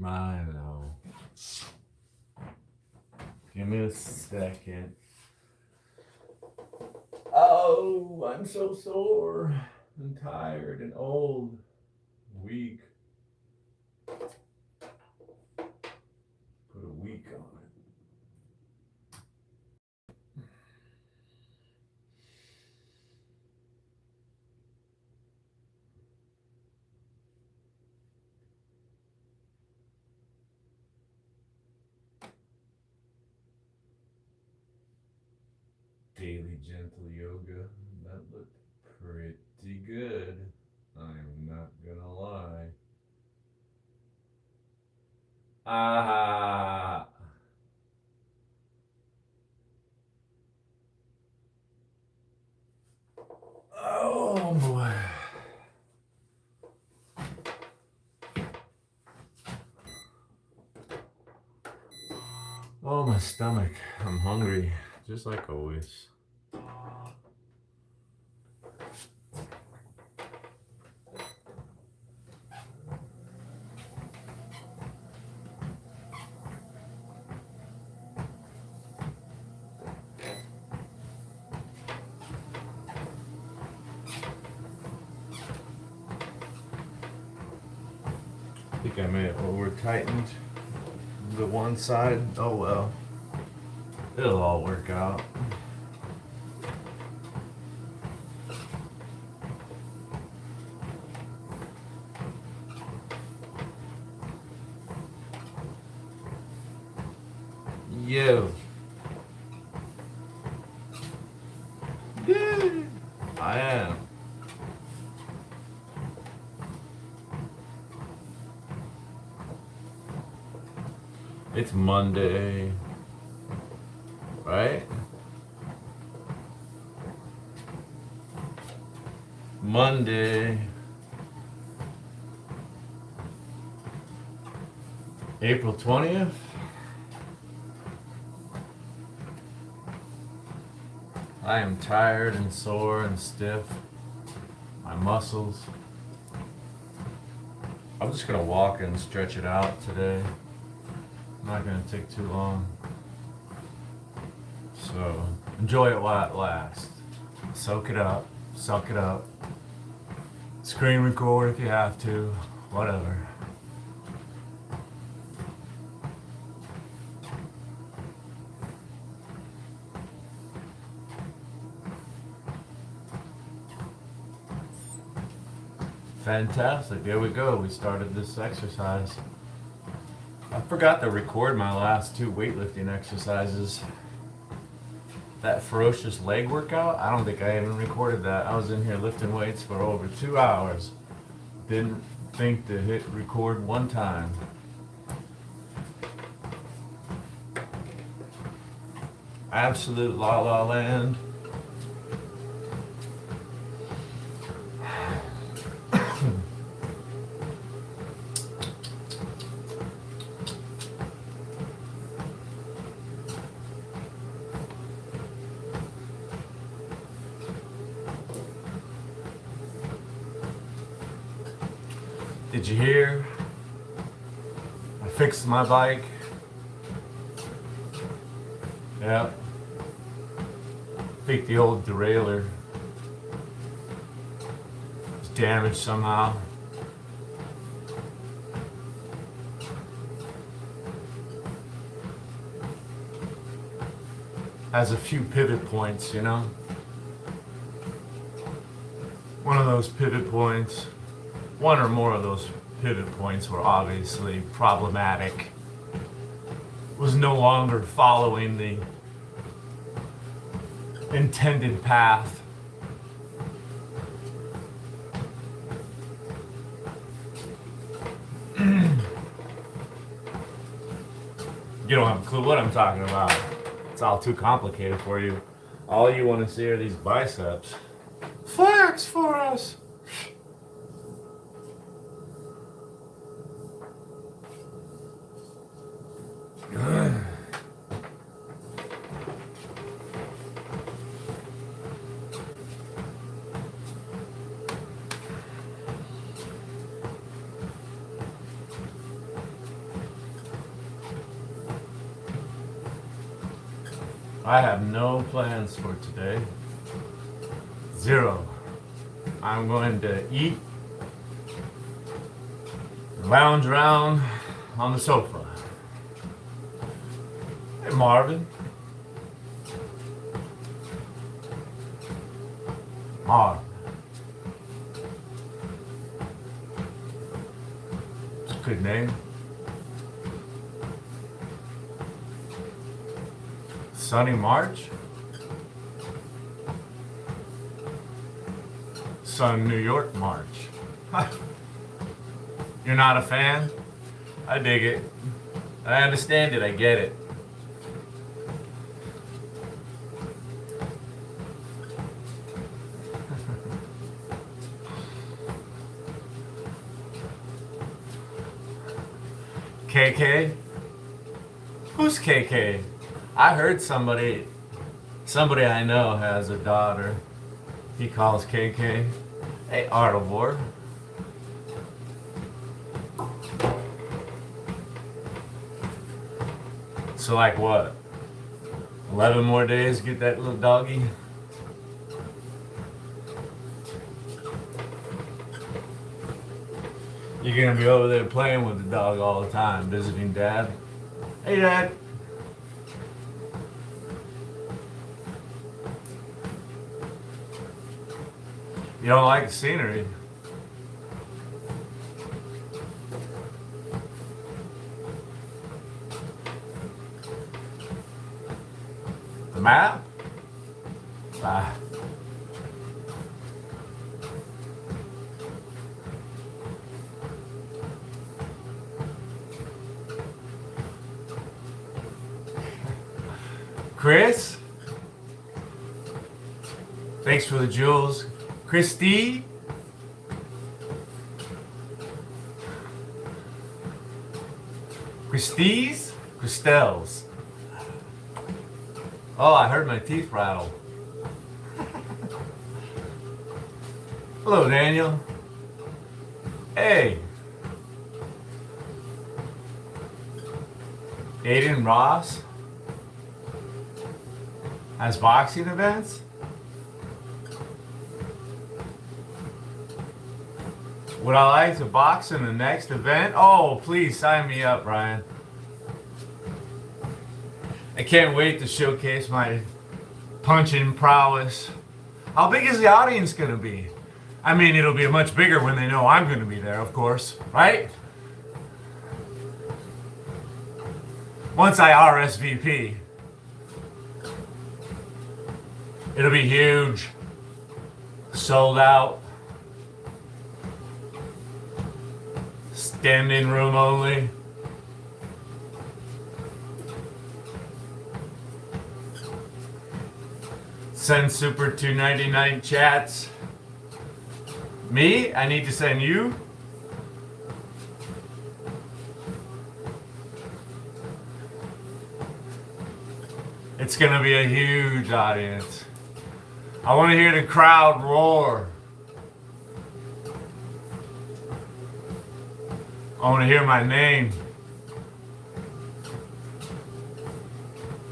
I know. Give me a second. Oh, I'm so sore and tired and old, weak. Put a week on it. Daily gentle yoga. That looked pretty good. I'm not gonna lie. Ah. Oh boy. Oh, my stomach. I'm hungry, just like always. I think I may have over tightened the one side. Oh well. It'll all work out. Yo. Yeah, I am. It's Monday, right? Monday, April 20th. I am tired and sore and stiff. My muscles. I'm just gonna walk and stretch it out today. Not gonna take too long. So enjoy it while it lasts. Soak it up, suck it up. Screen record if you have to, whatever. Fantastic, there we go. We started this exercise. I forgot to record my last two weightlifting exercises. That ferocious leg workout, I don't think I even recorded that. I was in here lifting weights for over 2 hours. Didn't think to hit record one time. Absolute la la land. Did you hear? I fixed my bike. Yep. I think the old derailleur was damaged somehow. Has a few pivot points, you know? One of those pivot points, one or more of those pivot points were obviously problematic. Was no longer following the intended path. You don't have a clue what I'm talking about. It's all too complicated for you. All you want to see are these biceps. Flex for us! I have no plans for today. Zero. I'm going to eat, lounge around on the sofa. Hey, Marvin. Marvin. It's a good name. Sunny March? Sun New York March. You're not a fan? I dig it. I understand it. I get it. KK? Who's KK? I heard somebody I know has a daughter. He calls KK. Hey, Artivore. So like what? 11 more days to get that little doggy? You're gonna be over there playing with the dog all the time, visiting Dad. Hey, Dad. You don't like the scenery? The map? Ah. Chris? Thanks for the jewels. Christy? Christie's? Christelle's. Oh, I heard my teeth rattle. Hello, Daniel. Hey. Aiden Ross has boxing events? Would I like to box in the next event? Oh, please sign me up, Ryan. I can't wait to showcase my punching prowess. How big is the audience going to be? I mean, it'll be much bigger when they know I'm going to be there, of course, right? Once I RSVP, it'll be huge, sold out, standing room only. Send Super 299 chats. Me? I need to send you? It's gonna be a huge audience. I want to hear the crowd roar. I want to hear my name.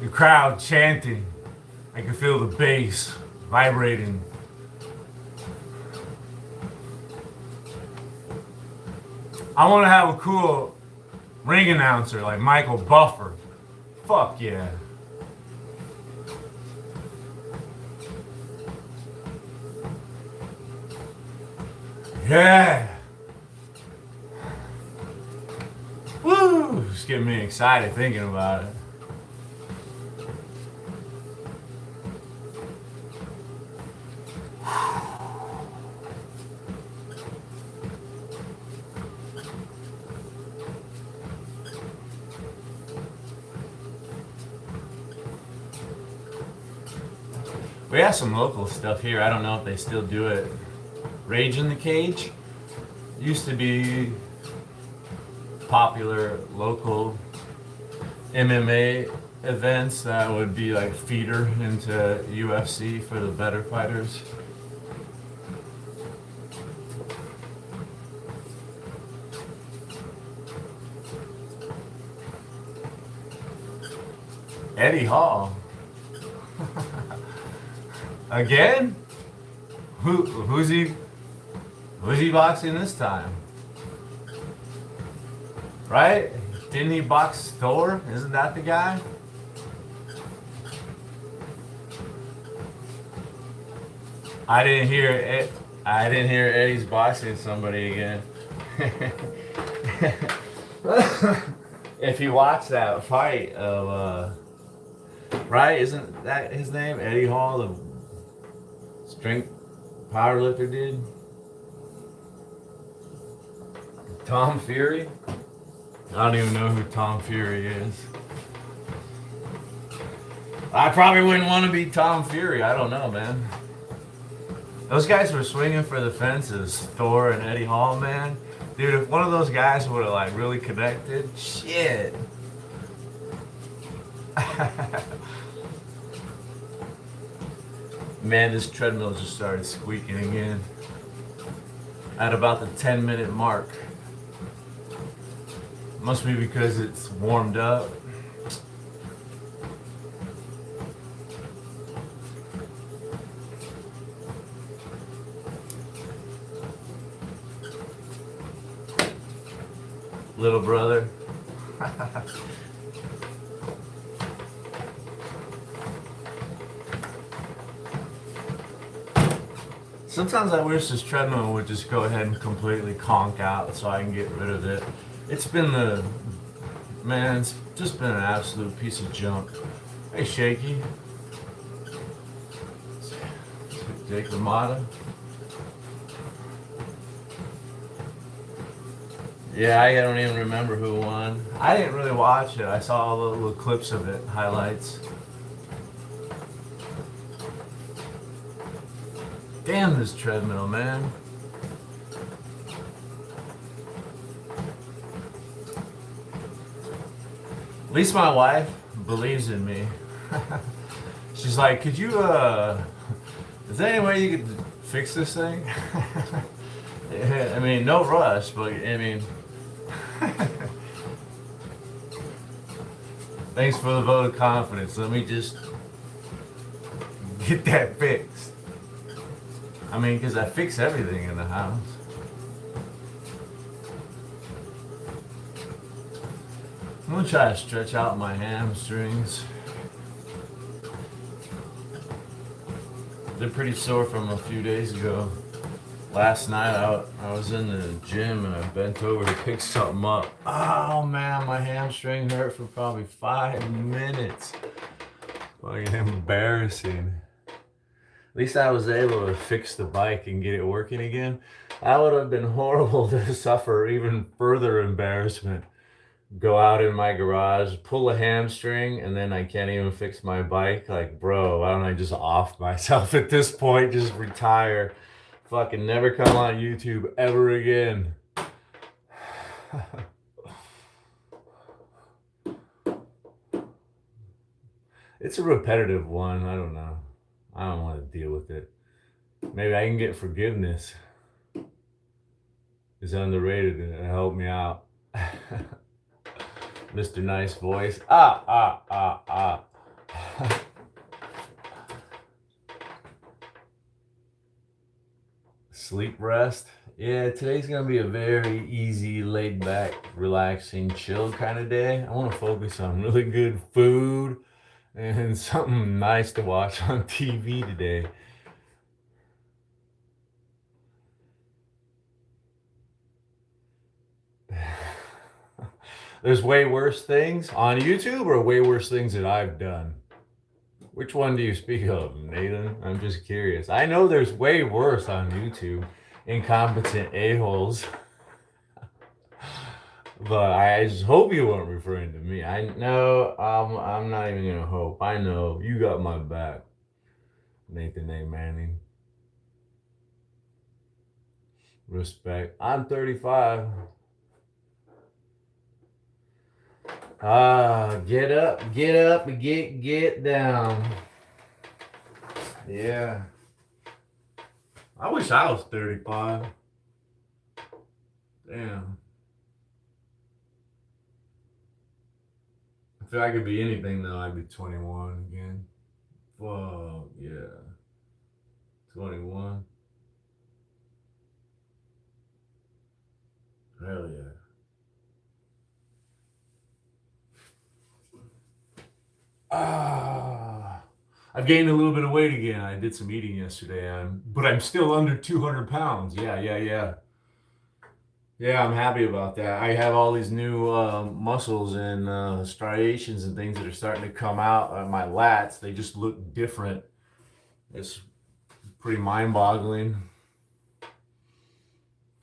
The crowd chanting. I can feel the bass vibrating. I want to have a cool ring announcer like Michael Buffer. Fuck yeah. Yeah. Woo! It's getting me excited thinking about it. We have some local stuff here. I don't know if they still do it. Rage in the Cage used to be popular local MMA events that would be like feeder into UFC for the better fighters. Eddie Hall. Again? Who's he boxing this time? Right? Didn't he box Thor? Isn't that the guy? I didn't hear it. I didn't hear Eddie's boxing somebody again. If you watch that fight of right, isn't that his name? Eddie Hall, the strength powerlifter dude? Tom Fury? I don't even know who Tom Fury is. I probably wouldn't want to be Tom Fury. I don't know, man. Those guys were swinging for the fences, Thor and Eddie Hall, man. Dude, if one of those guys would have like really connected, shit. Man, this treadmill just started squeaking again. At about the 10-minute mark. Must be because it's warmed up. Little brother. Sometimes I wish this treadmill would just go ahead and completely conk out so I can get rid of it. It's just been an absolute piece of junk. Hey, Shaky. Jake LaMotta. Yeah, I don't even remember who won. I didn't really watch it. I saw all the little clips of it, highlights. Damn this treadmill, man. At least my wife believes in me. She's like, could you, is there any way you could fix this thing? I mean, no rush, but I mean, thanks for the vote of confidence. Let me just get that fixed. I mean, because I fix everything in the house. I'm gonna try to stretch out my hamstrings. They're pretty sore from a few days ago. Last night I was in the gym and I bent over to pick something up. Oh man, my hamstring hurt for probably 5 minutes. Fucking embarrassing. At least I was able to fix the bike and get it working again. That would have been horrible to suffer even further embarrassment. Go out in my garage, pull a hamstring, and then I can't even fix my bike. Like, bro, why don't I just off myself at this point? Just retire. Fucking never come on YouTube ever again. It's a repetitive one. I don't know. I don't want to deal with it. Maybe I can get forgiveness. It's underrated and help me out. Mr. Nice Voice. Sleep rest. Yeah, today's gonna be a very easy, laid back, relaxing, chill kind of day. I want to focus on really good food and something nice to watch on TV today. There's way worse things on YouTube or way worse things that I've done? Which one do you speak of, Nathan? I'm just curious. I know there's way worse on YouTube. Incompetent a-holes. But I just hope you weren't referring to me. I know, I'm not even gonna hope. I know you got my back, Nathan A. Manning. Respect. I'm 35. Get up, get down. Yeah. I wish I was 35. Damn. If I could be anything though, I'd be 21 again. Fuck yeah. 21. Hell yeah. Ah, I've gained a little bit of weight again. I did some eating yesterday, but I'm still under 200 pounds. Yeah, yeah, yeah. Yeah, I'm happy about that. I have all these new muscles and striations and things that are starting to come out on my lats. They just look different. It's pretty mind-boggling.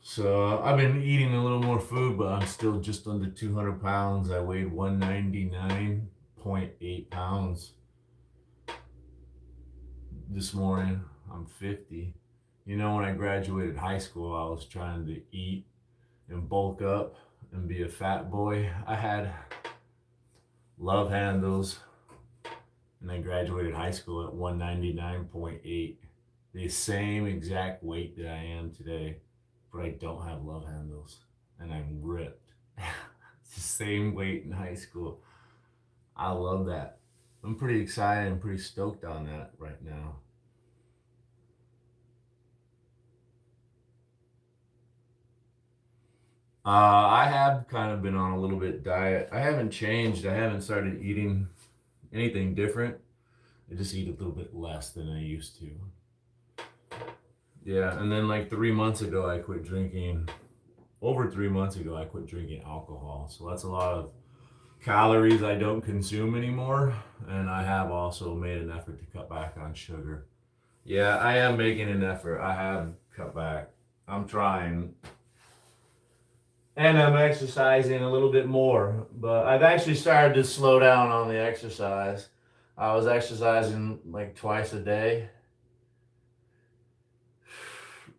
So I've been eating a little more food, but I'm still just under 200 pounds. I weighed 199.8 pounds this morning. I'm 50. You know, when I graduated high school, I was trying to eat and bulk up and be a fat boy. I had love handles, and I graduated high school at 199.8, the same exact weight that I am today, but I don't have love handles, and I'm ripped. It's the same weight in high school. I love that. I'm pretty excited and pretty stoked on that right now. I have kind of been on a little bit diet. I haven't changed. I haven't started eating anything different. I just eat a little bit less than I used to. Yeah, and then like 3 months ago, I quit drinking. Over 3 months ago, I quit drinking alcohol. So that's a lot of calories I don't consume anymore. And I have also made an effort to cut back on sugar. Yeah, I am making an effort. I have cut back. I'm trying. And I'm exercising a little bit more. But I've actually started to slow down on the exercise. I was exercising like twice a day.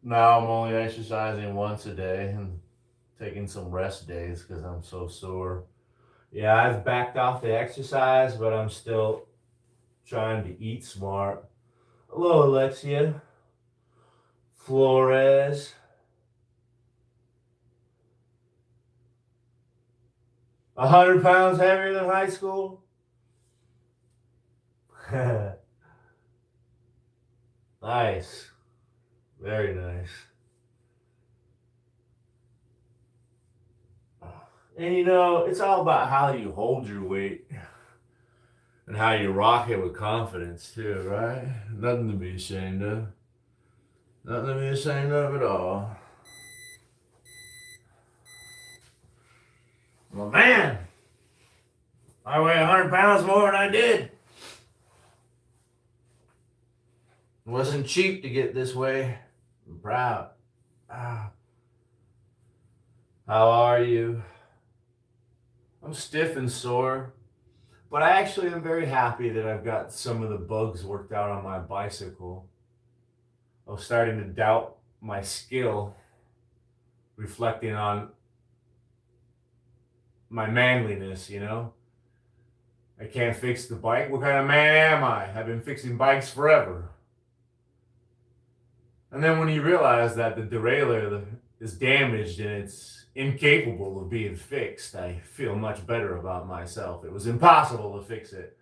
Now I'm only exercising once a day and taking some rest days because I'm so sore. Yeah, I've backed off the exercise, but I'm still trying to eat smart. Hello, Alexia Flores. 100 pounds heavier than high school? Nice. Very nice. And you know, it's all about how you hold your weight and how you rock it with confidence, too, right? Nothing to be ashamed of. Nothing to be ashamed of at all. Well, man, I weigh 100 pounds more than I did. It wasn't cheap to get this way. I'm proud. Ah, how are you? I'm stiff and sore, but I actually am very happy that I've got some of the bugs worked out on my bicycle. I was starting to doubt my skill, reflecting on my manliness, you know? I can't fix the bike. What kind of man am I? I've been fixing bikes forever. And then when you realize that the derailleur is damaged and it's incapable of being fixed, I feel much better about myself. It was impossible to fix it.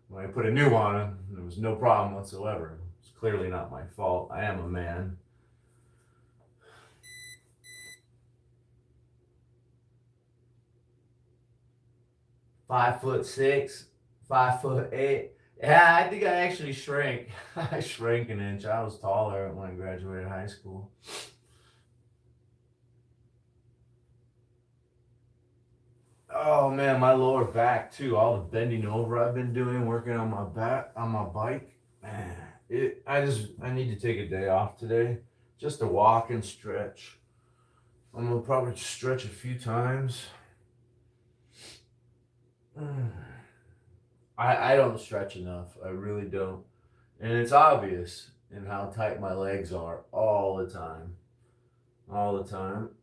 When I put a new one on, there was no problem whatsoever. It's clearly not my fault. I am a man. (5'6", 5'8". Yeah, I think I actually shrank. I shrank an inch. I was taller when I graduated high school. Oh man, my lower back too. All the bending over I've been doing, working on my back on my bike. Man, I need to take a day off today just to walk and stretch. I'm gonna probably stretch a few times. I don't stretch enough. I really don't. And it's obvious in how tight my legs are all the time. All the time.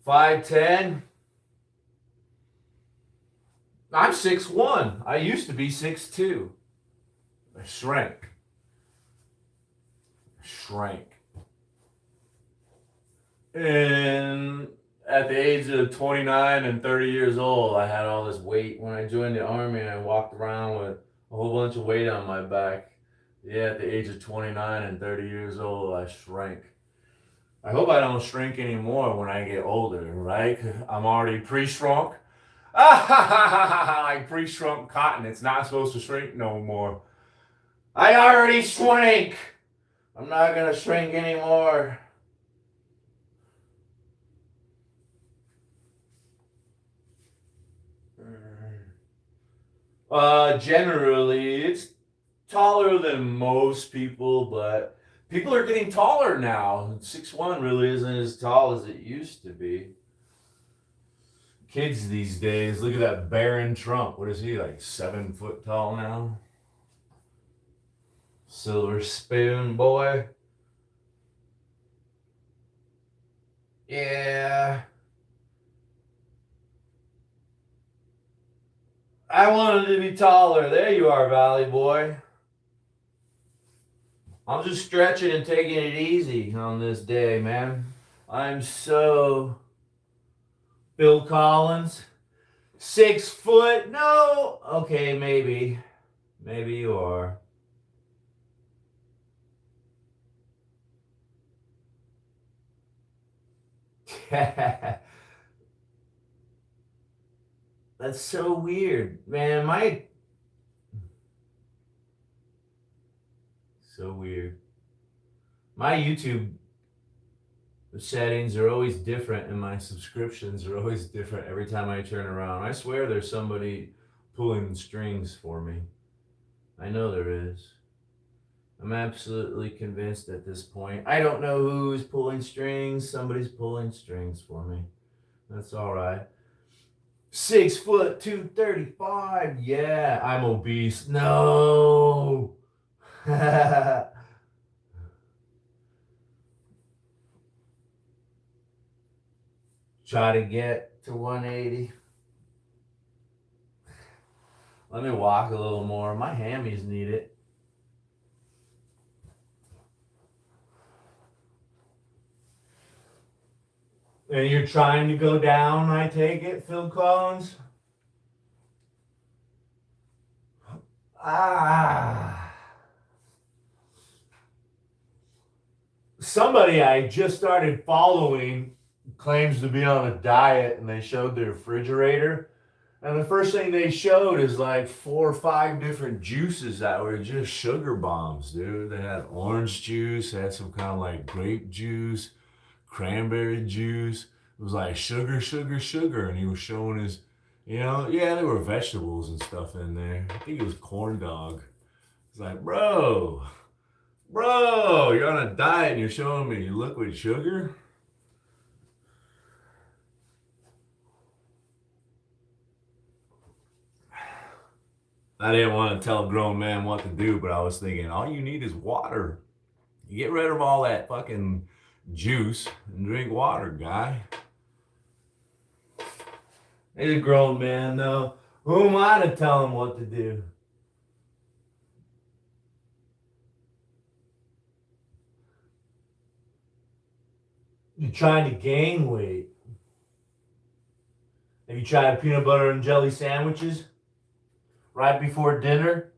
5'10". I'm 6'1". I used to be 6'2". I shrank. Shrank. And at the age of 29 and 30 years old, I had all this weight. When I joined the army, I walked around with a whole bunch of weight on my back. Yeah, at the age of 29 and 30 years old, I shrank. I hope I don't shrink anymore when I get older, right? I'm already pre-shrunk. Like pre-shrunk cotton. It's not supposed to shrink no more. I already shrank. I'm not gonna shrink anymore. Generally, it's taller than most people, but people are getting taller now. 6'1" really isn't as tall as it used to be. Kids these days, look at that Barron Trump. What is he, like 7 foot tall now? Silver spoon boy. Yeah. I wanted to be taller. There you are, Valley boy. I'm just stretching and taking it easy on this day, man. I'm so Bill Collins. 6 foot? No. Okay, maybe. Maybe you are. That's so weird, man. So weird. My YouTube settings are always different, and my subscriptions are always different every time I turn around. I swear there's somebody pulling strings for me. I know there is. I'm absolutely convinced at this point. I don't know who's pulling strings. Somebody's pulling strings for me. That's all right. 6 foot 235. Yeah, I'm obese. No. Try to get to 180. Let me walk a little more. My hammies need it. And you're trying to go down, I take it, Phil Collins? Ah. Somebody I just started following claims to be on a diet, and they showed their refrigerator. And the first thing they showed is like 4 or 5 different juices that were just sugar bombs, dude. They had orange juice, they had some kind of like grape juice, cranberry juice. It was like sugar, sugar, sugar. And he was showing his, yeah, there were vegetables and stuff in there. I think it was corn dog. It's like, bro, you're on a diet and you're showing me liquid sugar? I didn't want to tell a grown man what to do, but I was thinking, all you need is water. You get rid of all that fucking juice and drink water, guy. He's a grown man, though. Who am I to tell him what to do? You're trying to gain weight. Have you tried peanut butter and jelly sandwiches right before dinner?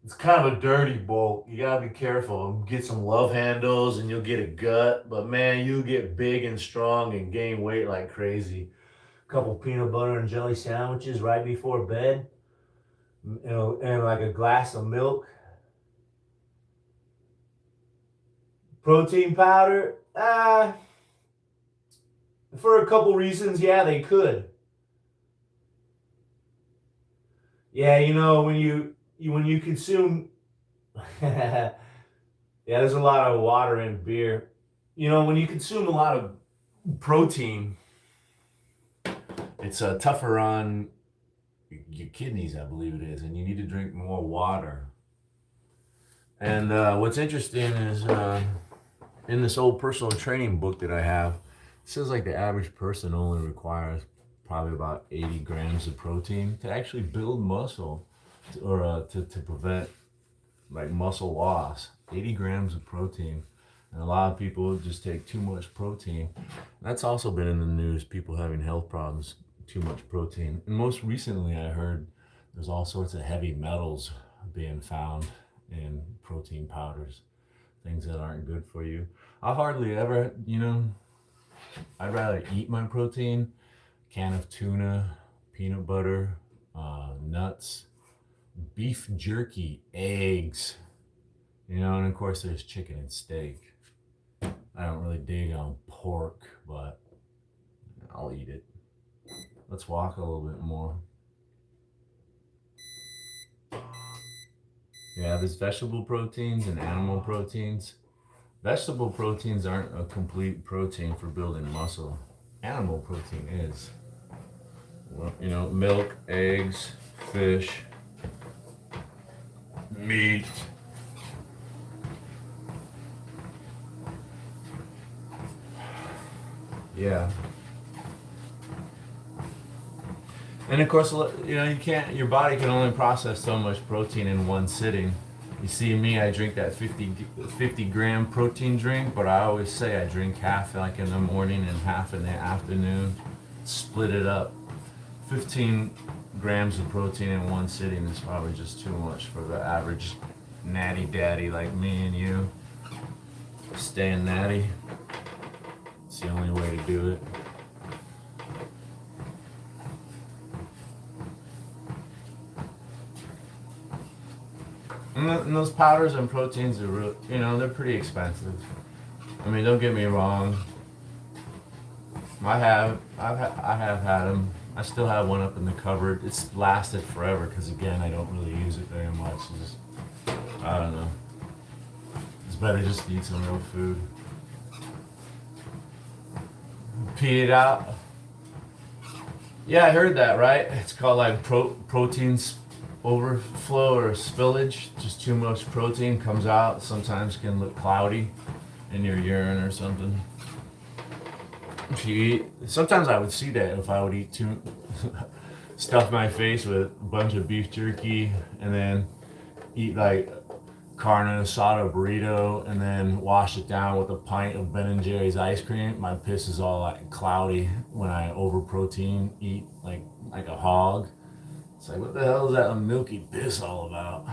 It's kind of a dirty bowl. You gotta be careful. Get some love handles and you'll get a gut. But man, you'll get big and strong and gain weight like crazy. A couple peanut butter and jelly sandwiches right before bed. And like a glass of milk. Protein powder? For a couple reasons, yeah, they could. Yeah, when you consume yeah, there's a lot of water in beer. When you consume a lot of protein, it's tougher on your kidneys, I believe it is, and you need to drink more water. And what's interesting is in this old personal training book that I have, it says like the average person only requires probably about 80 grams of protein to actually build muscle or to prevent like muscle loss. 80 grams of protein. And a lot of people just take too much protein. That's also been in the news, people having health problems, too much protein. And most recently I heard there's all sorts of heavy metals being found and protein powders, things that aren't good for you. I hardly ever, I'd rather eat my protein, can of tuna, peanut butter, nuts, beef jerky, eggs, and of course there's chicken and steak. I don't really dig on pork, but I'll eat it. Let's walk a little bit more. Yeah, there's vegetable proteins and animal proteins. Vegetable proteins aren't a complete protein for building muscle. Animal protein is. Well, milk, eggs, fish, meat. Yeah. And of course, you can't, your body can only process so much protein in one sitting. You see me, I drink that 50 gram protein drink, but I always say I drink half like in the morning and half in the afternoon. Split it up. 15 grams of protein in one sitting is probably just too much for the average natty daddy like me and you. Staying natty. It's the only way to do it. And those powders and proteins are real, they're pretty expensive. I mean, don't get me wrong. I have had them. I still have one up in the cupboard. It's lasted forever because again, I don't really use it very much. I don't know. It's better just to eat some real food. Pee it out. Yeah, I heard that, right? It's called like proteins overflow or spillage. Just too much protein comes out. Sometimes can look cloudy in your urine or something. If you eat, sometimes I would see that if I would eat stuff my face with a bunch of beef jerky and then eat like carne asada burrito and then wash it down with a pint of Ben & Jerry's ice cream. My piss is all like cloudy when I over protein eat like a hog. It's like, what the hell is that milky piss all about?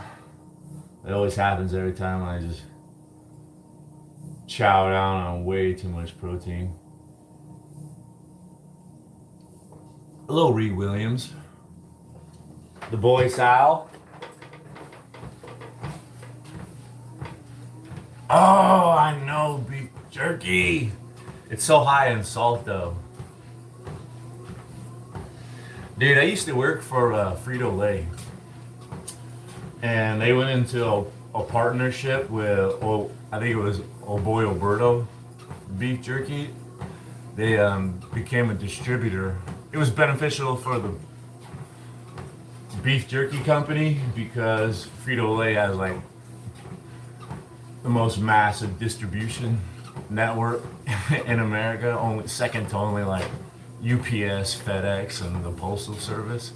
It always happens every time I just chow down on way too much protein. Hello, Reed Williams. The boy Sal. Oh, I know, beef jerky. It's so high in salt, though. Dude, I used to work for Frito-Lay. And they went into a partnership with, I think it was Oh Boy Alberto beef jerky. They became a distributor. It was beneficial for the beef jerky company because Frito-Lay has like the most massive distribution network in America, only second to only like UPS, FedEx, and the Postal Service.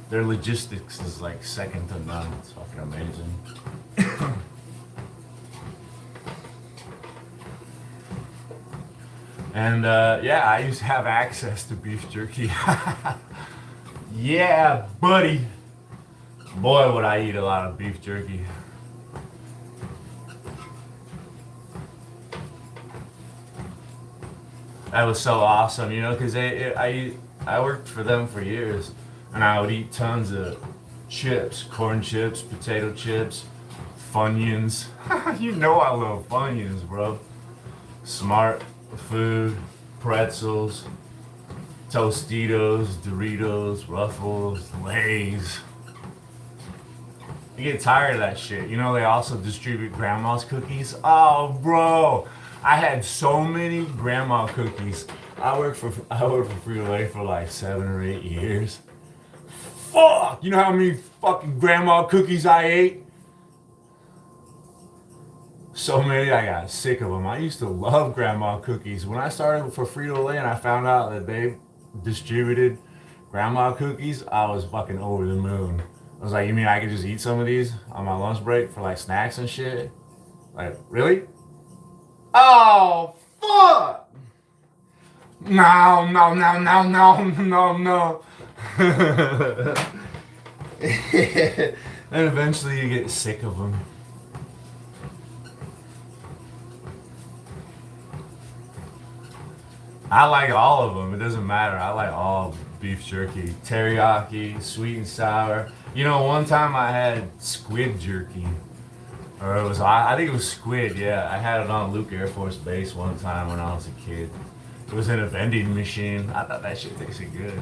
Their logistics is like second to none. It's fucking amazing. And yeah, I used to have access to beef jerky. Yeah, buddy. Boy, would I eat a lot of beef jerky. That was so awesome, because I worked for them for years, and I would eat tons of chips, corn chips, potato chips, Funyuns. You know I love Funyuns, bro. Smart food, pretzels, Tostitos, Doritos, Ruffles, Lay's. You get tired of that shit. They also distribute grandma's cookies. Oh, bro, I had so many grandma cookies. I worked for Frito-Lay for like 7 or 8 years. Fuck! You know how many fucking grandma cookies I ate? So many, I got sick of them. I used to love grandma cookies. When I started for Frito-Lay and I found out that they distributed grandma cookies, I was fucking over the moon. I was like, you mean I could just eat some of these on my lunch break for like snacks and shit? Like, really? Oh, fuck! No, no, no, no, no, no, no. Then eventually you get sick of them. I like all of them. It doesn't matter. I like all beef jerky. Teriyaki, sweet and sour. You know, one time I had squid jerky. Or it was, I think it was squid, yeah. I had it on Luke Air Force Base one time when I was a kid. It was in a vending machine. I thought that shit tasted good.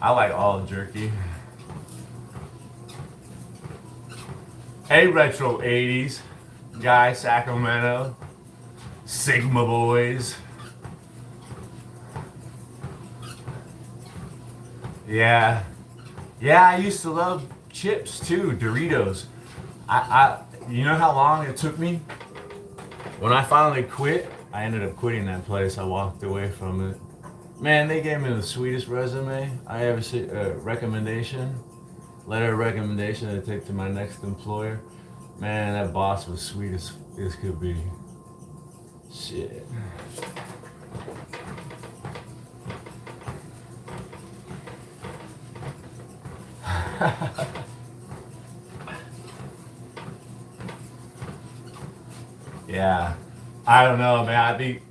I like all jerky. Hey, retro 80s guy, Sacramento, Sigma Boys. Yeah, yeah. I used to love chips too, Doritos. You know how long it took me? When I finally quit, I ended up quitting that place. I walked away from it. Man, they gave me the sweetest resume I ever see. Recommendation, letter of recommendation to take to my next employer. Man, that boss was sweet as could be. Shit. Yeah. I don't know, man. I think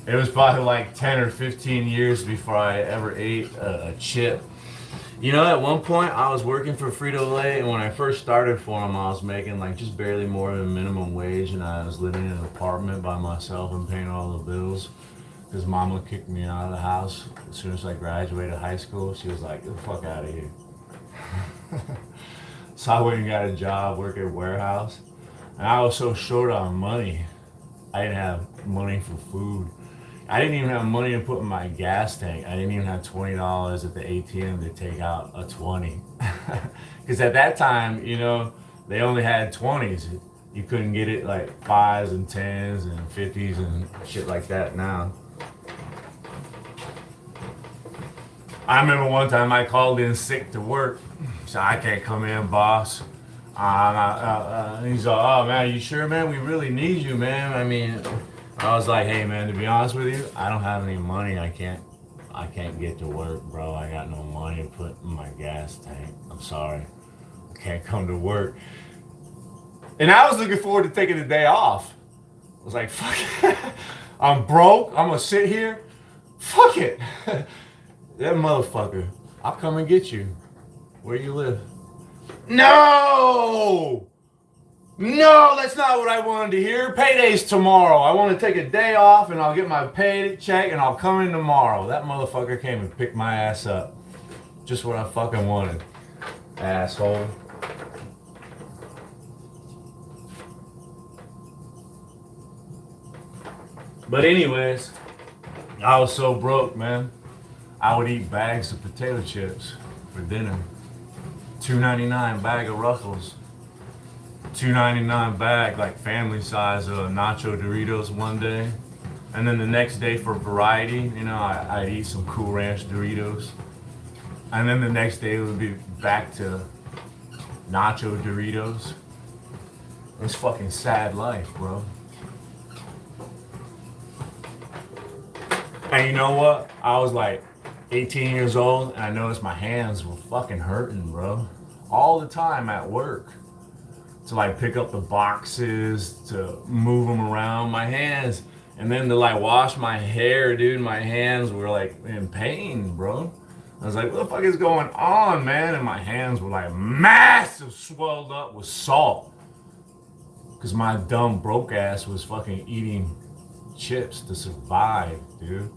it was probably like 10 or 15 years before I ever ate a chip. You know, at one point I was working for Frito-Lay, and when I first started for them, I was making like just barely more than minimum wage, and I was living in an apartment by myself and paying all the bills. Because Mama kicked me out of the house as soon as I graduated high school. She was like, "Get the fuck out of here." So I went and got a job working at a warehouse, and I was so short on money. I didn't have money for food. I didn't even have money to put in my gas tank. I didn't even have $20 at the ATM to take out a 20. Because at that time, you know, they only had 20s. You couldn't get it like 5s and 10s and 50s and shit like that now. I remember one time I called in sick to work. So I can't come in, boss. He's like, "Oh man, you sure, man? We really need you, man." I mean, I was like, "Hey, man, to be honest with you, I don't have any money. I can't get to work, bro. I got no money to put in my gas tank. I'm sorry, I can't come to work." And I was looking forward to taking the day off. I was like, "Fuck it. I'm broke. I'm gonna sit here. Fuck it." That motherfucker. I'll come and get you. Where you live? No! No, that's not what I wanted to hear. Payday's tomorrow. I want to take a day off and I'll get my pay check and I'll come in tomorrow. That motherfucker came and picked my ass up. Just what I fucking wanted. Asshole. But anyways, I was so broke, man. I would eat bags of potato chips for dinner. $2.99 bag of Ruffles. $2.99 bag, like family size nacho Doritos one day. And then the next day for variety, you know, I'd eat some Cool Ranch Doritos. And then the next day it would be back to nacho Doritos. It's fucking sad life, bro. And you know what? I was like 18 years old, and I noticed my hands were fucking hurting, bro. All the time at work. To like pick up the boxes, to move them around, my hands. And then to like wash my hair, dude, my hands were like in pain, bro. I was like, what the fuck is going on, man? And my hands were like massive, swelled up with salt. Because my dumb broke ass was fucking eating chips to survive, dude.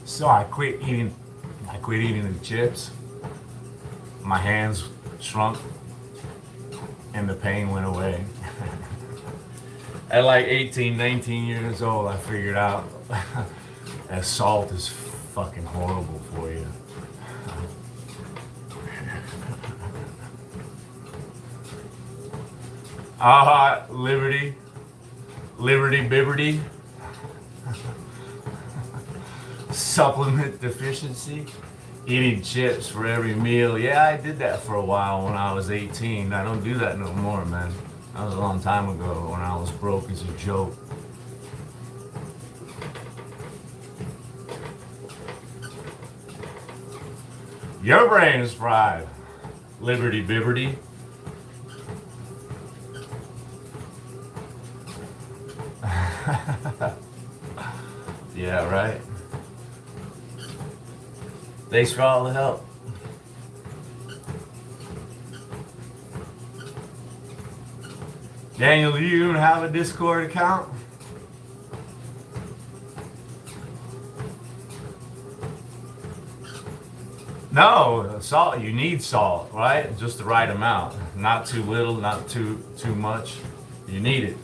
So I quit eating the chips. My hands shrunk and the pain went away. At like 18, 19 years old, I figured out that salt is fucking horrible for you. Liberty Bibberty. Supplement deficiency. Eating chips for every meal. Yeah, I did that for a while when I was 18. I don't do that no more, man. That was a long time ago when I was broke as a joke. Your brain is fried. Liberty Bibberty. Yeah, right. Thanks for all the help. Daniel, do you even have a Discord account? No, salt. You need salt, right? Just the right amount. Not too little, not too much. You need it.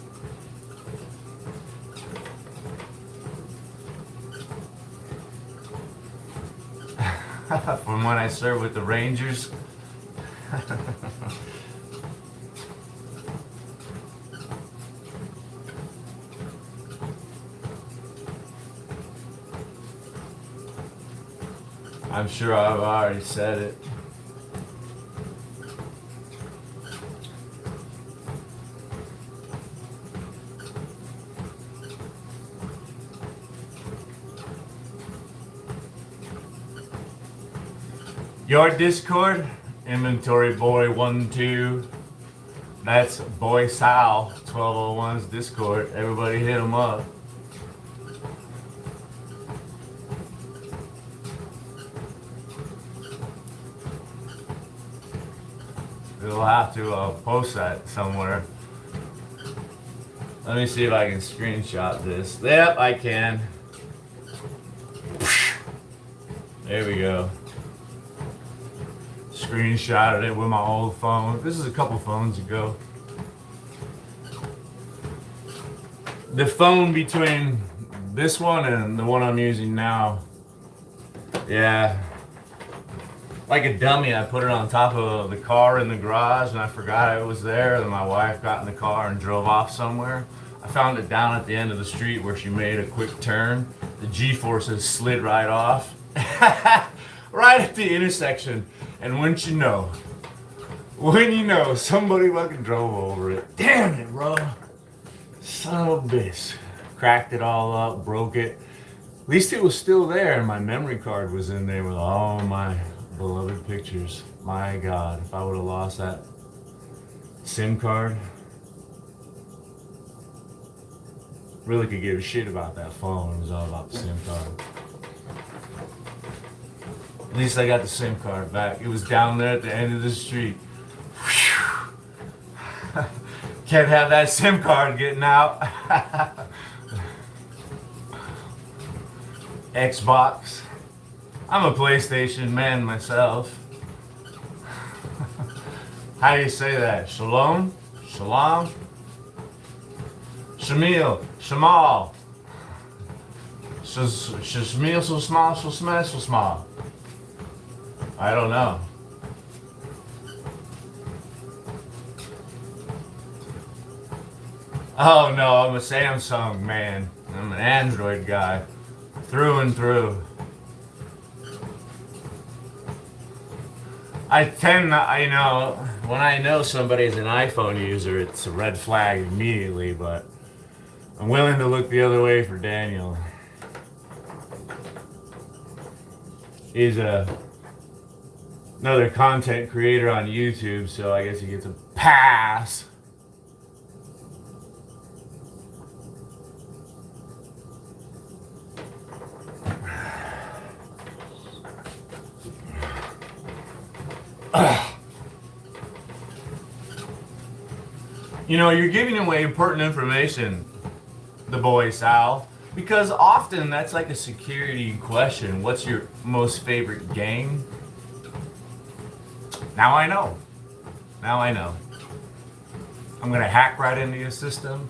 From when I served with the Rangers. I'm sure I've already said it. Your Discord, Inventory Boy 12. That's Boy Sal 1201's Discord. Everybody hit him up. We'll have to post that somewhere. Let me see if I can screenshot this. Yep, I can. There we go. Screenshotted it with my old phone. This is a couple phones ago. The phone between this one and the one I'm using now. Yeah. Like a dummy, I put it on top of the car in the garage and I forgot it was there. And my wife got in the car and drove off somewhere. I found it down at the end of the street where she made a quick turn. The G-forces slid right off. Right at the intersection. And when you know, somebody fucking drove over it. Damn it, bro. Son of a bitch. Cracked it all up, broke it. At least it was still there and my memory card was in there with all my beloved pictures. My God, if I would have lost that SIM card, really could give a shit about that phone. It was all about the SIM card. At least I got the SIM card back. It was down there at the end of the street. Can't have that SIM card getting out. Xbox. I'm a PlayStation man myself. How do you say that? Shalom? Shalom? Shamil? Shamal? Shashmil, so small, so smash, so small. I don't know. Oh no, I'm a Samsung man. I'm an Android guy. Through and through. I tend to, when I know somebody's an iPhone user, it's a red flag immediately, but I'm willing to look the other way for Daniel. He's another content creator on YouTube, so I guess he gets a pass. You're giving away important information, the boy Sal, because often that's like a security question. What's your most favorite game? Now I know. I'm gonna hack right into your system.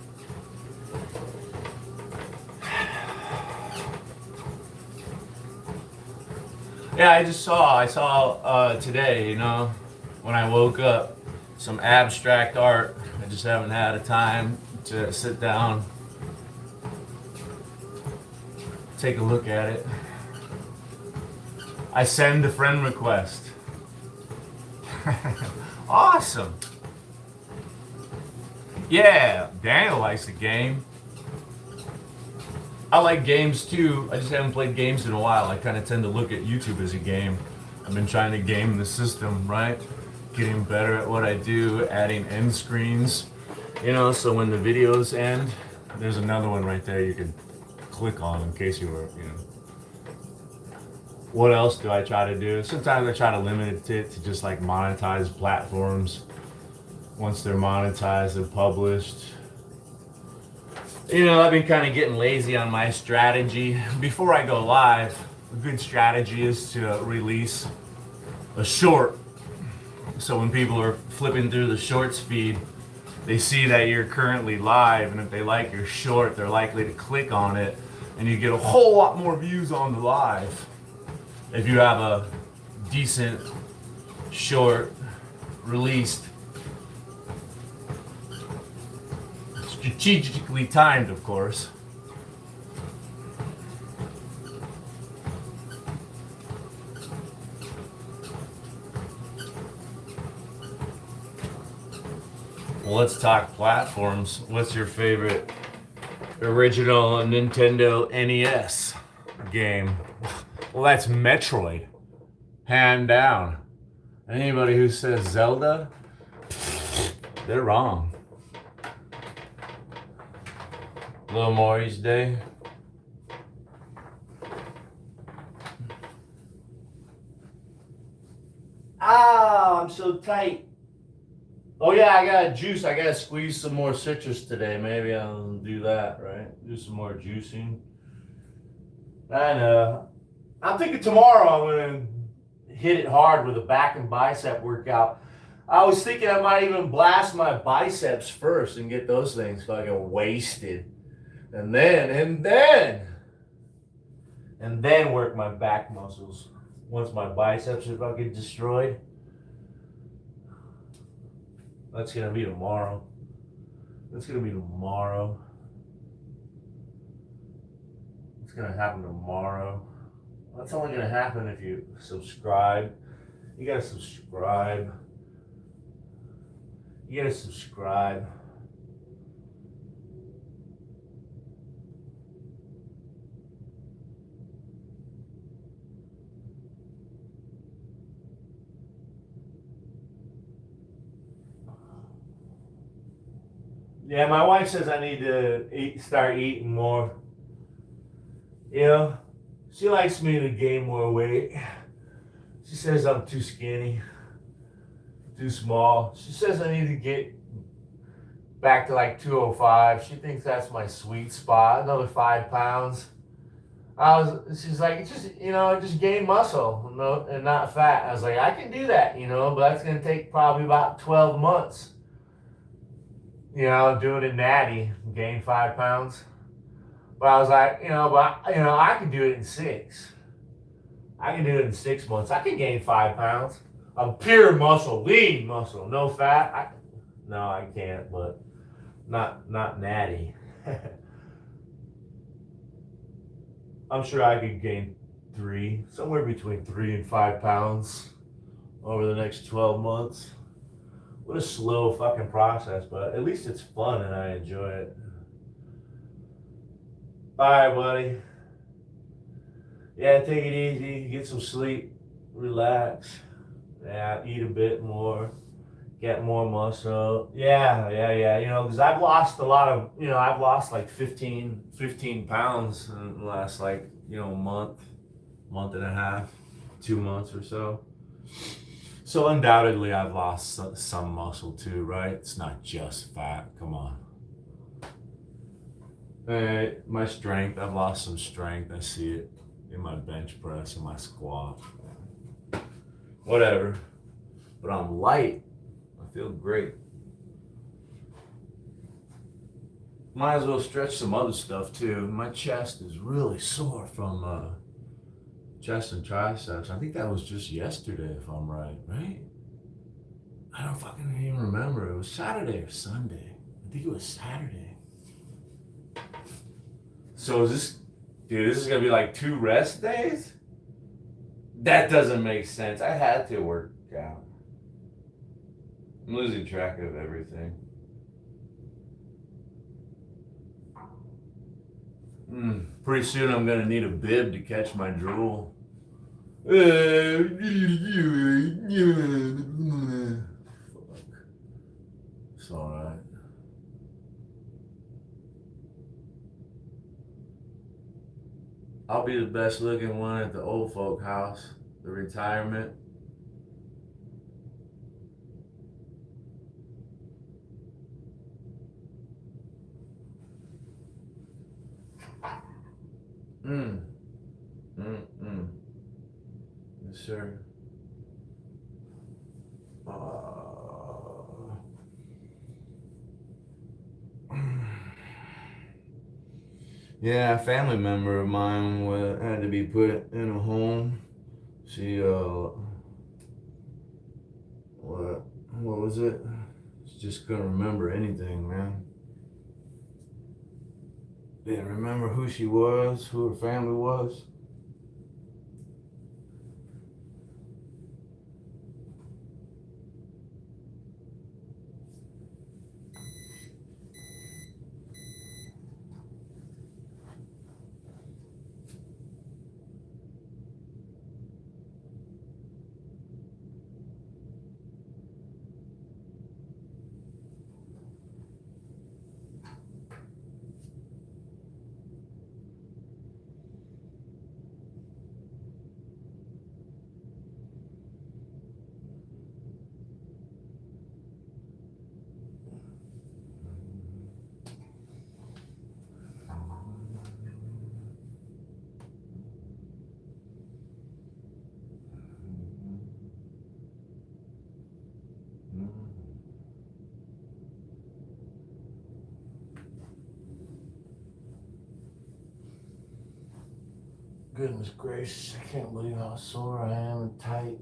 Yeah, I saw today, when I woke up, some abstract art. I just haven't had a time to sit down, take a look at it. I send a friend request. Awesome. Yeah, Daniel likes the game. I like games too. I just haven't played games in a while. I kind of tend to look at YouTube as a game. I've been trying to game the system, right? Getting better at what I do, adding end screens, so when the videos end, there's another one right there you can click on in case you were. What else do I try to do? Sometimes I try to limit it to just like monetized platforms. Once they're monetized and published. I've been kind of getting lazy on my strategy. Before I go live, a good strategy is to release a short. So when people are flipping through the shorts feed, they see that you're currently live, and if they like your short, they're likely to click on it, and you get a whole lot more views on the live. If you have a decent short released, strategically timed, of course. Well, let's talk platforms. What's your favorite original Nintendo NES game? Well, that's Metroid. Hand down. Anybody who says Zelda, they're wrong. Little more each day. Ah, I'm so tight. Oh yeah, I got juice. I gotta squeeze some more citrus today. Maybe I'll do that, right? Do some more juicing. I know. I'm thinking tomorrow I'm gonna hit it hard with a back and bicep workout. I was thinking I might even blast my biceps first and get those things fucking wasted. And then work my back muscles. Once my biceps are fucking destroyed. That's gonna be tomorrow. It's gonna happen tomorrow. That's only gonna happen if you subscribe. You gotta subscribe. Yeah, my wife says I need to start eating more. She likes me to gain more weight. She says I'm too skinny, too small. She says I need to get back to like 205. She thinks that's my sweet spot. Another 5 pounds. She's like, just gain muscle, and not fat. I was like, I can do that, but that's gonna take probably about 12 months. Doing it natty, gain 5 pounds. But I was like, I can do it in 6. I can do it in 6 months. I can gain 5 pounds of pure muscle, lean muscle, no fat. No, I can't, but not natty. I'm sure I could gain somewhere between 3 and 5 pounds over the next 12 months. What a slow fucking process, but at least it's fun and I enjoy it. All right, buddy. Yeah, take it easy. Get some sleep. Relax. Yeah, eat a bit more. Get more muscle. Yeah. Because I've lost a lot of, I've lost like 15 pounds in the last month and a half, 2 months or so. So undoubtedly I've lost some muscle too, right? It's not just fat. Come on. My strength, I've lost some strength. I see it in my bench press and my squat. Whatever. But I'm light. I feel great. Might as well stretch some other stuff too. My chest is really sore from chest and triceps. I think that was just yesterday, if I'm right? I don't fucking even remember. It was Saturday or Sunday. I think it was Saturday. So this is gonna be like 2 rest days? That doesn't make sense. I had to work out. I'm losing track of everything. Pretty soon I'm gonna need a bib to catch my drool. It's alright. I'll be the best looking one at the old folk house, the retirement. Mm, mm. Yes, sir. Uh, yeah, a family member of mine had to be put in a home. She, what was it? She just couldn't remember anything, man. Didn't remember who she was, who her family was. Goodness gracious, I can't believe how sore I am and tight.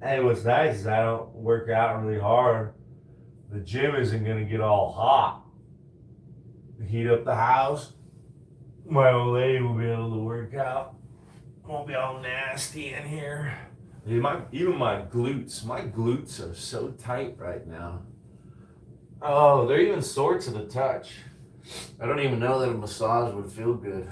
Hey, what's nice is I don't work out really hard. The gym isn't gonna get all hot. Heat up the house. My old lady will be able to work out. Won't be all nasty in here. Dude, even my glutes are so tight right now. Oh, they're even sore to the touch. I don't even know that a massage would feel good.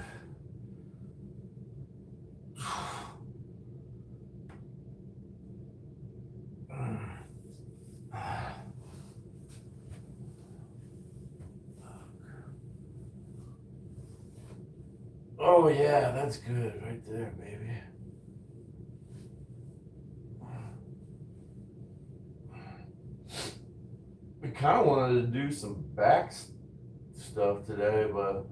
Oh yeah, that's good right there, baby. We kind of wanted to do some back stuff today, but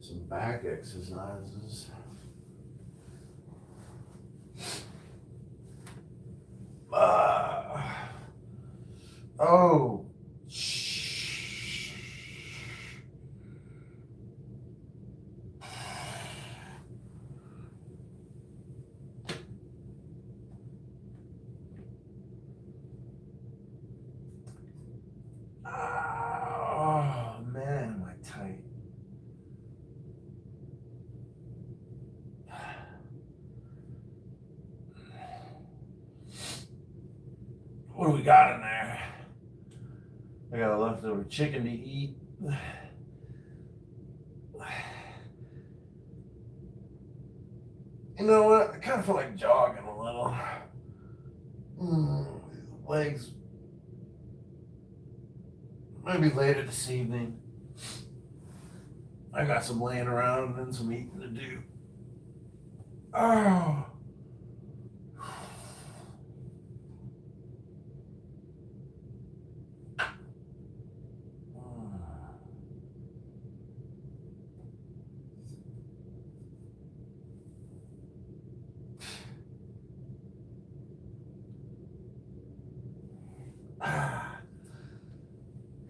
some back exercises. Uh, oh. Oh man, am I tight? What do we got in there? I got a leftover chicken to eat. You know what? I kind of feel like jogging a little. Legs. Maybe later this evening. I got some laying around and some eating to do. Oh.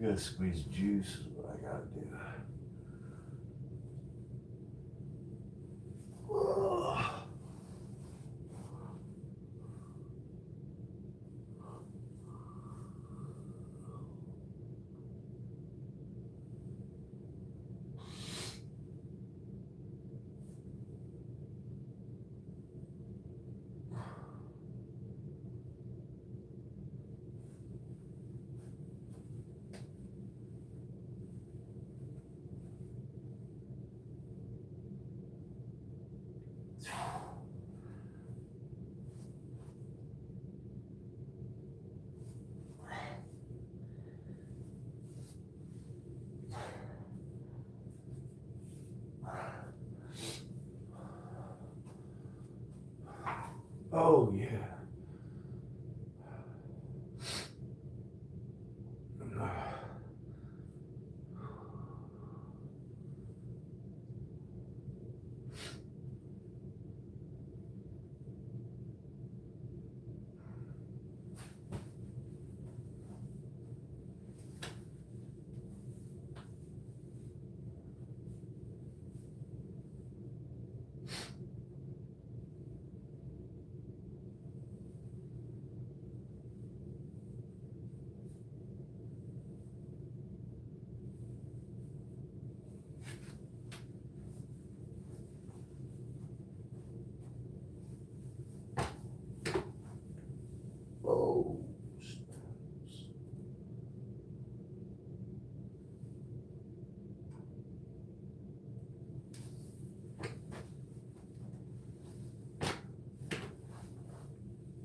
Gotta squeeze juice is what I gotta do. Oh yeah. Oh.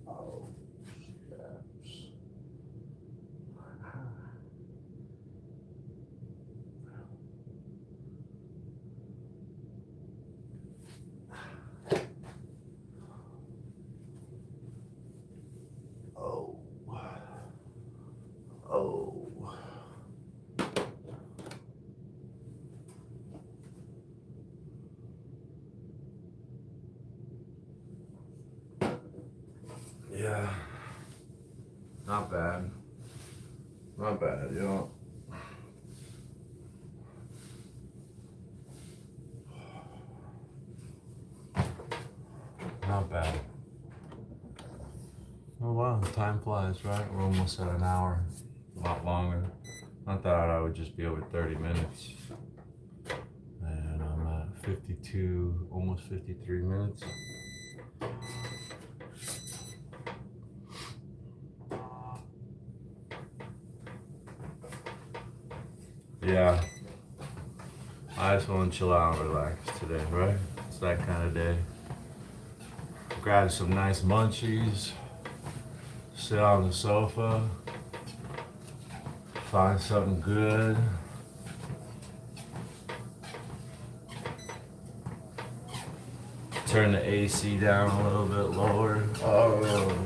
Oh, snaps. Oh. Oh. Yeah. Not bad. Not bad, you know. Not bad. Oh wow, time flies, right? We're almost at an hour. A lot longer. I thought I would just be over 30 minutes. And I'm at 52, almost 53 minutes. Yeah. I just want to chill out and relax today, right? It's that kind of day. Grab some nice munchies, sit on the sofa, find something good. Turn the AC down a little bit lower. Oh,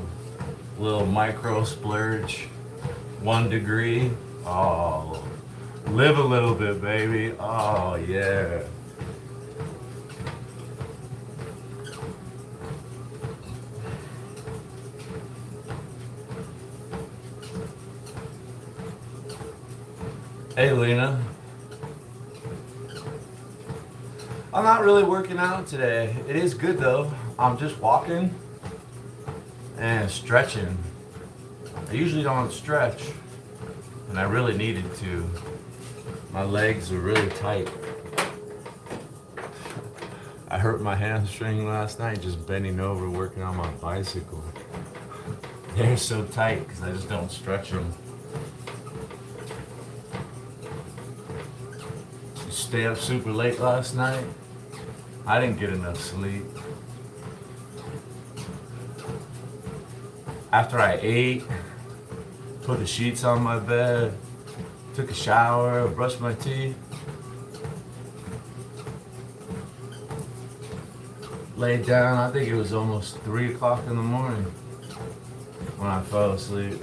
little micro splurge. 1 degree. Oh, live a little bit, baby. Oh, yeah. Hey, Lena. I'm not really working out today. It is good though. I'm just walking and stretching. I usually don't stretch, and I really needed to. My legs are really tight. I hurt my hamstring last night just bending over working on my bicycle. They're so tight because I just don't stretch them. Stay up super late last night. I didn't get enough sleep. After I ate, put the sheets on my bed, took a shower, brushed my teeth, laid down. I think it was almost 3 o'clock in the morning when I fell asleep.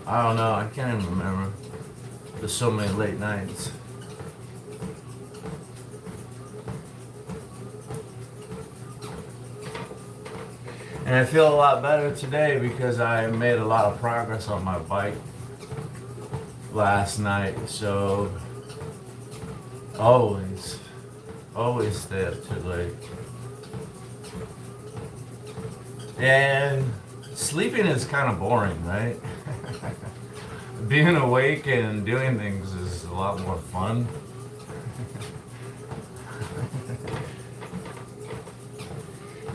I don't know, I can't even remember. There's so many late nights. And I feel a lot better today because I made a lot of progress on my bike last night. So always stay up too late. And sleeping is kind of boring, right? Being awake and doing things is a lot more fun.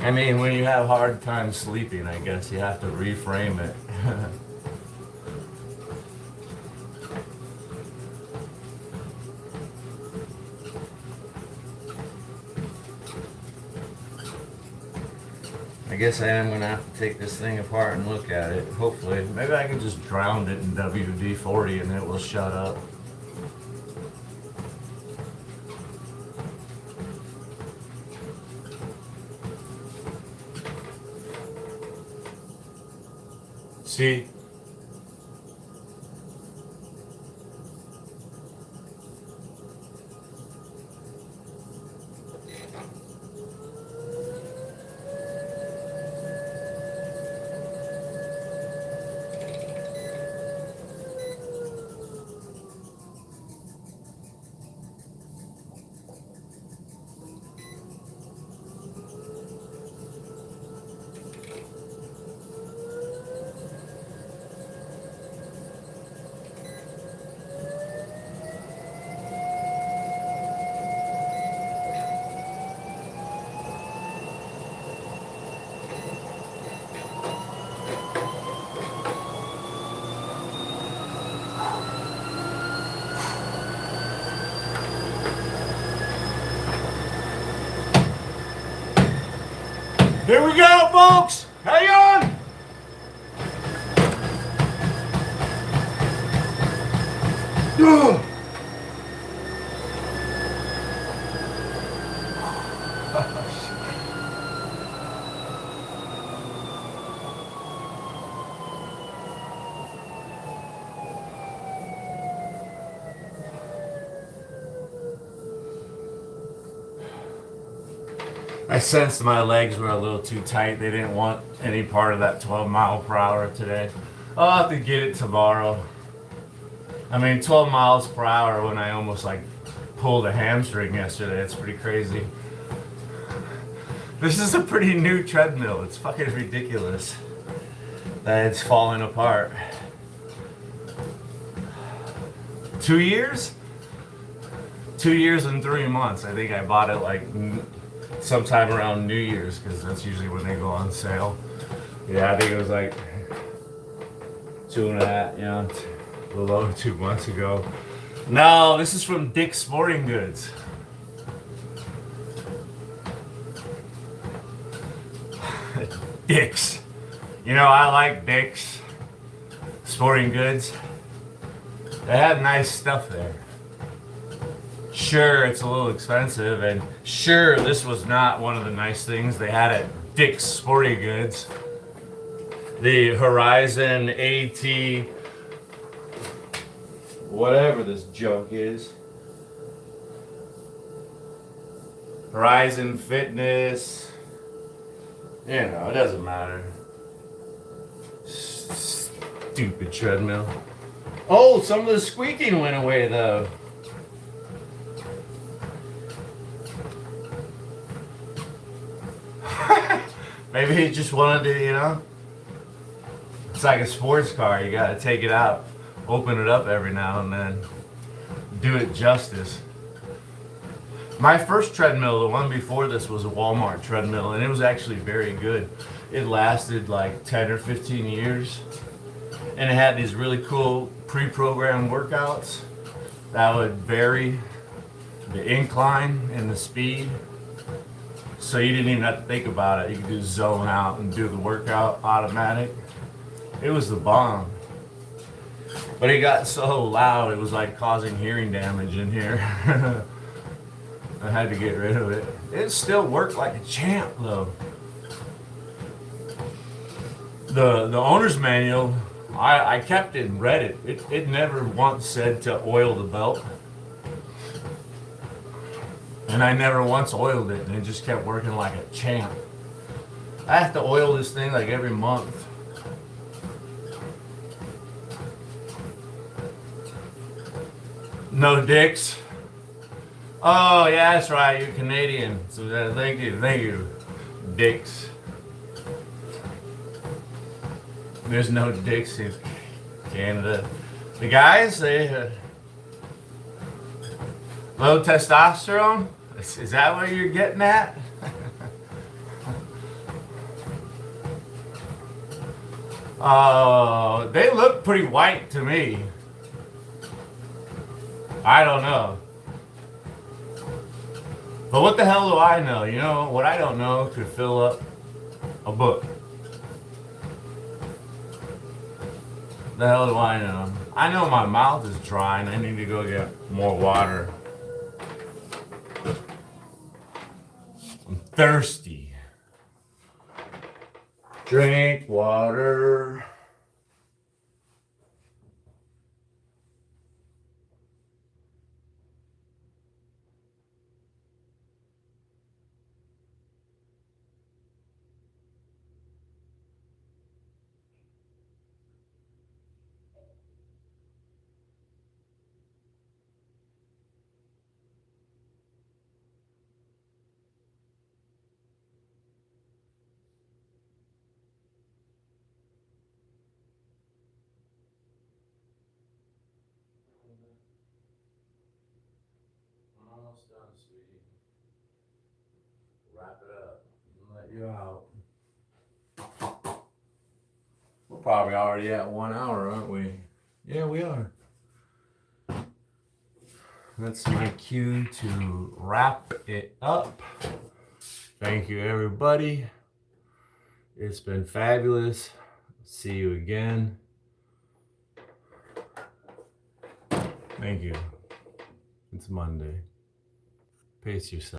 I mean, when you have hard time sleeping, I guess you have to reframe it. I guess I am going to have to take this thing apart and look at it. Hopefully. Maybe I can just drown it in WD-40 and it will shut up. See, here we go, folks. Hang on. Ugh. I sensed my legs were a little too tight. They didn't want any part of that 12 mile per hour today. I'll have to get it tomorrow. I mean, 12 miles per hour when I almost like pulled a hamstring yesterday. It's pretty crazy. This is a pretty new treadmill. It's fucking ridiculous that it's falling apart. 2 years? 2 years and 3 months. I think I bought it like sometime around New Year's because that's usually when they go on sale. Yeah, I think it was like 2.5, a little over 2 months ago. No, this is from Dick's Sporting Goods. Dick's. I like Dick's Sporting Goods. They have nice stuff there. Sure, it's a little expensive, and sure, this was not one of the nice things they had at Dick's Sporting Goods. The Horizon AT, whatever this junk is. Horizon Fitness. It doesn't matter. Stupid treadmill. Oh, some of the squeaking went away though. Maybe he just wanted to, it's like a sports car. You gotta take it out, open it up every now and then, do it justice. My first treadmill, the one before this, was a Walmart treadmill, and it was actually very good. It lasted like 10 or 15 years, and it had these really cool pre-programmed workouts that would vary the incline and the speed. So you didn't even have to think about it. You could just zone out and do the workout automatic. It was the bomb. But it got so loud, it was like causing hearing damage in here. I had to get rid of it. It still worked like a champ though. The owner's manual, I kept it and read it. It never once said to oil the belt. And I never once oiled it, and it just kept working like a champ. I have to oil this thing like every month. No dicks. Oh yeah, that's right. You're Canadian, so thank you, dicks. There's no dicks in Canada. The guys, they low testosterone. Is that what you're getting at? They look pretty white to me. I don't know. But what the hell do I know? What I don't know could fill up a book. The hell do I know? I know my mouth is dry and I need to go get more water. I'm thirsty. Drink water. wrap it up and let you out. We're probably already at 1 hour, aren't we? Yeah, we are. That's my cue to wrap it up. Thank you, everybody. It's been fabulous. See you again. Thank you. It's Monday. Pace yourself.